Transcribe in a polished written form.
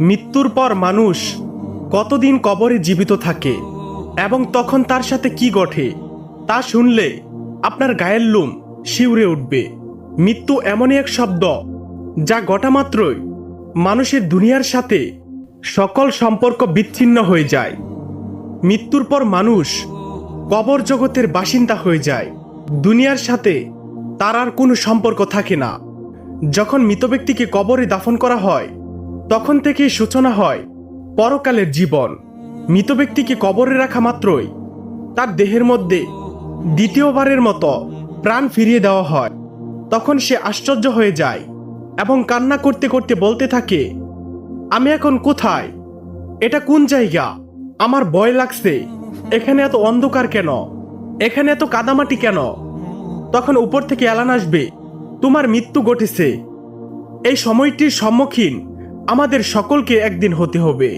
মৃত্যুর পর মানুষ কতদিন কবরে জীবিত থাকে এবং তখন তার সাথে কি ঘটে তা শুনলে আপনার গায়ের লোম শিউরে উঠবে। মৃত্যু এমনই এক শব্দ যা ঘটা মাত্রই মানুষের দুনিয়ার সাথে সকল সম্পর্ক বিচ্ছিন্ন হয়ে যায়। মৃত্যুর পর মানুষ কবর জগতের বাসিন্দা হয়ে যায়। দুনিয়ার সাথে তার আর কোনো সম্পর্ক থাকে না। যখন মৃত ব্যক্তিকে কবরে দাফন করা হয় তখন থেকেই সূচনা হয় পরকালের জীবন। মৃত ব্যক্তিকে কবরে রাখা মাত্রই তার দেহের মধ্যে দ্বিতীয়বারের মতো প্রাণ ফিরিয়ে দেওয়া হয়। তখন সে আশ্চর্য হয়ে যায় এবং কান্না করতে করতে বলতে থাকে, আমি এখন কোথায়? এটা কোন জায়গা? আমার ভয় লাগছে। এখানে এত অন্ধকার কেন? এখানে এত কাদামাটি কেন? তখন উপর থেকে এলান আসবে, তোমার মৃত্যু ঘটেছে। এই সময়টির সম্মুখীন আমাদের সকলকে একদিন হতে হবে।